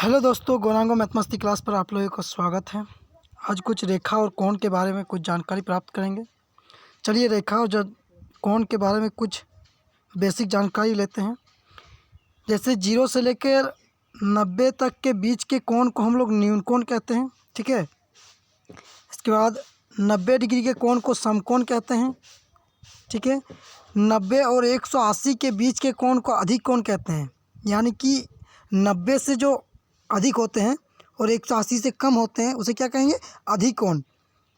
Hello दोस्तों, Gauranga mathematics class पर आप लोगों का स्वागत है। आज कुछ रेखा और कोण के बारे में कुछ जानकारी प्राप्त करेंगे। चलिए रेखा और कोण के बारे में कुछ बेसिक जानकारी लेते हैं। जैसे 0 से लेकर 90 तक के बीच के कोण को हम लोग न्यून कोण कहते हैं, ठीक है। इसके बाद 90 डिग्री के कोण को समकोण कहते हैं, ठीक है। 90 और 180 के बीच के कोण को अधिक कोण कहते हैं, यानी कि 90 से जो अधिक होते हैं और 180 से कम होते हैं उसे क्या कहेंगे, अधिक कोण,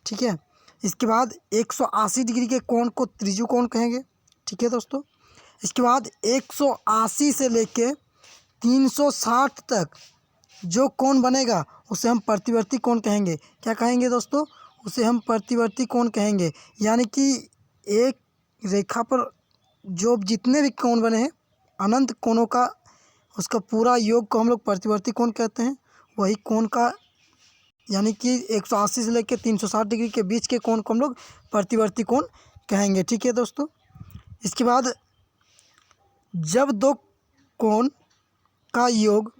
ठीक है। इसके बाद 180 डिग्री के कोण को त्रिज्यी कोण कहेंगे, ठीक है दोस्तों। इसके बाद 180 से लेके 360 तक जो कोण बनेगा उसे हम प्रतिवर्ती कोण कहेंगे। क्या कहेंगे दोस्तों, उसे हम प्रतिवर्ती कोण कहेंगे। यानी कि एक रेखा पर जो जितने भी कोण बने हैं, अनंत कोणों का उसका पूरा योग को हम लोग प्रतिवर्ती कोण कहते हैं। वही कोण का यानी कि 180 से लेकर 360 डिग्री के बीच के कोण को हम लोग प्रतिवर्ती कोण कहेंगे, ठीक है दोस्तों। इसके बाद जब दो कोण का योग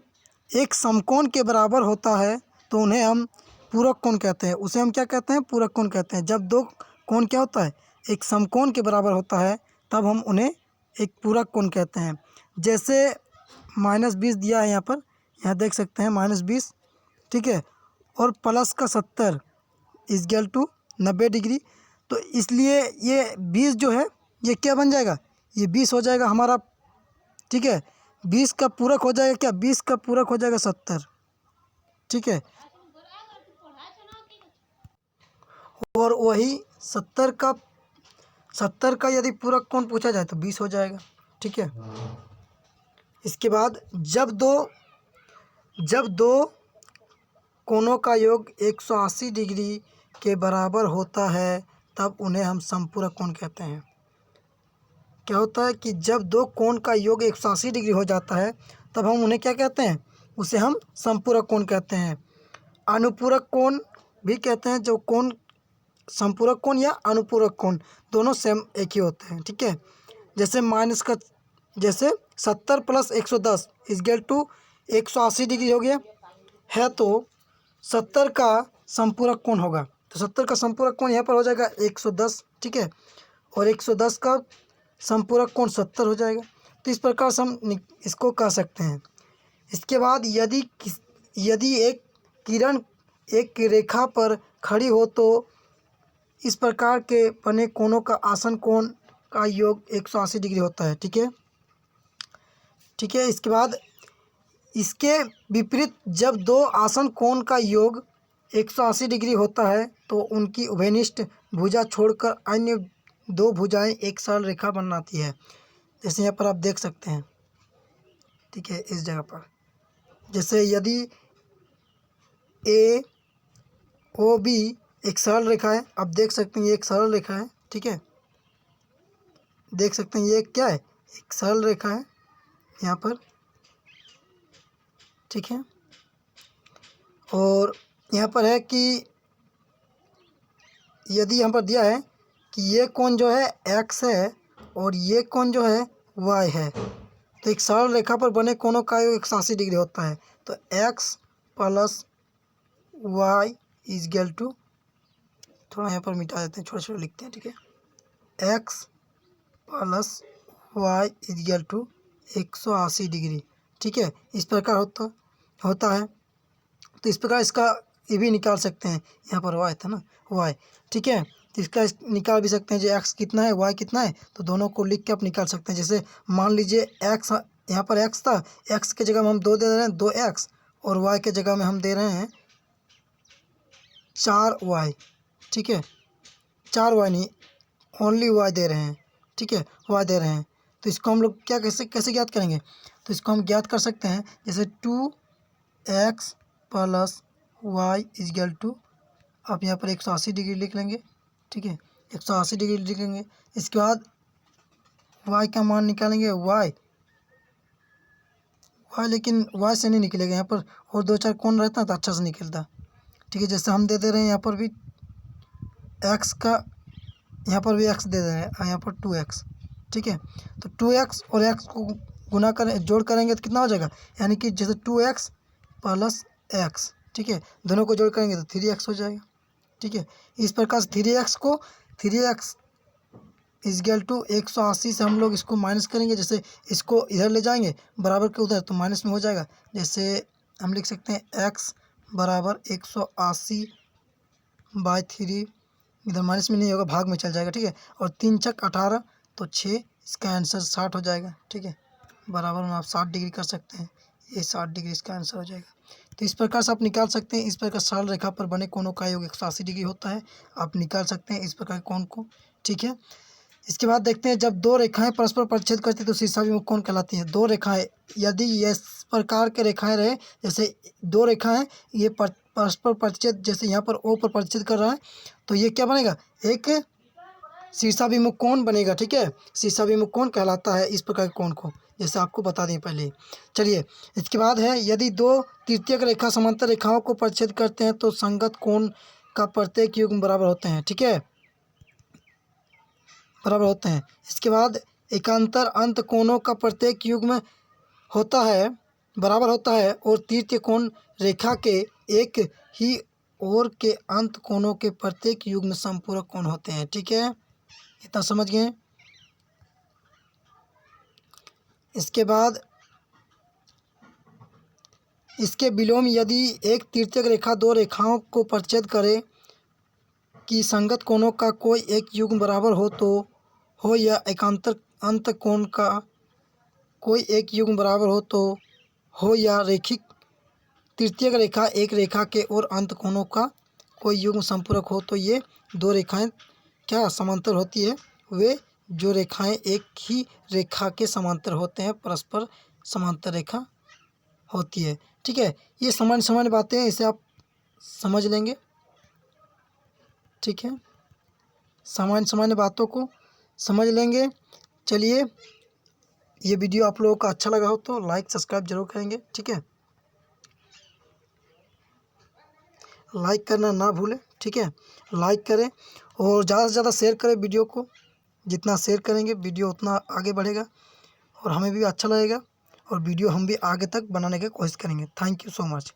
एक समकोण के बराबर होता है तो उन्हें हम पूरक कोण कहते हैं। उसे हम क्या कहते हैं, पूरक कोण कहते हैं। जब दो कोण क्या होता है, एक समकोण के बराबर होता है, तब हम उन्हें एक पूरक कोण कहते हैं। जैसे -20 दिया है यहाँ पर, यहाँ देख सकते हैं -20, ठीक है, और प्लस का 70 इक्वल टू 90 डिग्री। तो इसलिए ये 20 जो है ये क्या बन जाएगा, ये 20 हो जाएगा हमारा, ठीक है। 20 का पूरक हो जाएगा क्या, 20 का पूरक हो जाएगा 70, ठीक है। और वही 70 का यदि पूरक कोण पूछा जाए तो 20 हो जाएगा, ठीक है। इसके बाद जब दो कोणों का योग 180 डिग्री के बराबर होता है तब उन्हें हम समपूरक कोण कहते हैं। क्या होता है कि जब दो कोण का योग 180 डिग्री हो जाता है तब हम उन्हें क्या कहते हैं, उसे हम समपूरक कोण कहते हैं। अनुपूरक कोण भी कहते हैं। जो कोण समपूरक कोण या अनुपूरक कोण दोनों सेम एक ही होते हैं, ठीक है। जैसे 70 + 110 इक्वल टू 180 डिग्री हो गया है, तो 70 का समपूरक कोण होगा, तो 70 का समपूरक कोण यहाँ पर हो जाएगा 110, ठीक है। और 110 का समपूरक कोण 70 हो जाएगा। तो इस प्रकार से हम इसको कह सकते हैं। इसके बाद यदि एक किरण एक रेखा पर खड़ी हो तो इस प्रकार के बने कोणों का आसन कोण का योग 180 डिग्री होता है, ठीक है, ठीक है। इसके बाद इसके विपरीत जब दो आसन कोण का योग 180 डिग्री होता है तो उनकी उभयनिष्ठ भुजा छोड़कर अन्य दो भुजाएं एक सरल रेखा बनाती है। जैसे यहाँ पर आप देख सकते हैं, ठीक है, इस जगह पर जैसे यदि ए ओ बी एक सरल रेखा है, आप देख सकते हैं ये एक सरल रेखा है, ठीक है, देख सकते हैं ये क्या है, एक सरल रेखा है यहाँ पर, ठीक है। और यहाँ पर है कि यदि यहाँ पर दिया है कि ये कोण जो है x है और ये कोण जो है y है, तो एक सरल रेखा पर बने कोणों का योग 180 डिग्री होता है। तो x + y इक्वल टू, थोड़ा यहाँ पर मिटा देते हैं, छोटे छोटे लिखते हैं, ठीक है, x + y equal to 180 degree, ठीक है। इस प्रकार होता है। तो इस प्रकार इसका ये भी निकाल सकते हैं। यहाँ पर y था ना, y, ठीक है, तो इसका निकाल भी सकते हैं। जो x कितना है, y कितना है, तो दोनों को लिख के आप निकाल सकते हैं। जैसे मान लीजिए x यहाँ पर x था, x के जगह में हम 2 दे रहे हैं, 2x, और y के जगह में हम दे रहे हैं 4y, ठीक है, 4y नहीं, ओनली y दे रहे हैं, ठीक है, y दे रहे हैं। तो इसको हम लोग क्या कैसे ज्ञात करेंगे, तो इसको हम ज्ञात कर सकते हैं। जैसे 2x + y इक्वल टू, आप यहाँ पर 180 डिग्री लिख लेंगे, ठीक है, 180 डिग्री लिख लेंगे। इसके बाद y का मान निकालेंगे, y लेकिन y से नहीं निकलेगा, यहाँ पर और 2-4 कोण रहता तो अच्छा से निकलता, ठीक है। जैसे हम दे रहे हैं यहाँ पर भी x का, यहाँ पर भी x दे रहे हैं, यहाँ पर 2x, ठीक है। तो 2x और x को गुना करें, जोड़ करेंगे तो कितना हो जाएगा, यानी कि जैसे 2x प्लस एक्स, ठीक है। दोनों को जोड़ करेंगे तो 3x हो जाएगा, ठीक है। इस प्रकार से 3x इजगल टू 180 से हम लोग इसको माइनस करेंगे। जैसे इसको इधर ले जाएंगे बराबर के उधर तो माइनस में हो जाएगा। जैसे हम लिख सकते हैं x बराबर 180/3, इधर माइनस में नहीं होगा, भाग में चल जाएगा, ठीक है। और 3 छक 18 तो 6, इसका आंसर 60 हो जाएगा, ठीक है। बराबर में आप 60 डिग्री कर सकते हैं, ये 60 डिग्री इसका आंसर हो जाएगा। तो इस प्रकार से आप निकाल सकते हैं। इस प्रकार सरल रेखा पर बने कोणों का योग 180 डिग्री होता है। आप निकाल सकते हैं इस प्रकार के कोण को, ठीक है। इसके बाद देखते हैं जब दो रेखाएं परस्पर परिच्छेद करती है तो शीर्षाभिमुख कोण कहलाती है। दो रेखाएं यदि इस प्रकार के रेखाएं रहे, जैसे दो रेखाएं ये परस्पर परिच्छेद, जैसे यहाँ पर O पर परिच्छेद कर रहा है तो ये क्या बनेगा, एक शीर्षाभिमुख कोण बनेगा, ठीक है। शीर्षाभिमुख कोण कहलाता है इस प्रकार के कोण को, जैसे आपको बता दें पहले। चलिए इसके बाद है यदि दो तृतीयक रेखा समांतर रेखाओं को परिच्छेद करते हैं तो संगत कोण का प्रत्येक युग्म बराबर होते हैं, ठीक है, बराबर होते हैं। इसके बाद एकांतर अंत कोणों का प्रत्येक युग्म होता है, बराबर होता है और तृतीय कोण रेखा के एक ही ओर के अंत कोणों के प्रत्येक युग्म समपूरक कोण होते हैं, ठीक है। इतना समझ गए। इसके बाद इसके विलोम यदि एक तृतीयक रेखा दो रेखाओं को परिच्छेद करे कि संगत कोणों का कोई एक युग्म बराबर हो या एकांतर अंत कोण का कोई एक युग्म बराबर हो या रैखिक तृतीयक रेखा एक रेखा के और अंत कोणों का कोई युग्म संपूरक हो तो ये दो रेखाएं क्या समांतर होती है। वे जो रेखाएं एक ही रेखा के समांतर होते हैं परस्पर समांतर रेखा होती है, ठीक है। ये सामान्य बातें हैं, इसे आप समझ लेंगे, ठीक है। सामान्य बातों को समझ लेंगे। चलिए ये वीडियो आप लोगों को अच्छा लगा हो तो लाइक सब्सक्राइब जरूर करेंगे, ठीक है। लाइक करना ना भूलें, ठीक है। लाइक करें और ज़्यादा से ज़्यादा शेयर करें वीडियो को। जितना शेयर करेंगे वीडियो उतना आगे बढ़ेगा और हमें भी अच्छा लगेगा और वीडियो हम भी आगे तक बनाने की कोशिश करेंगे। Thank you so much.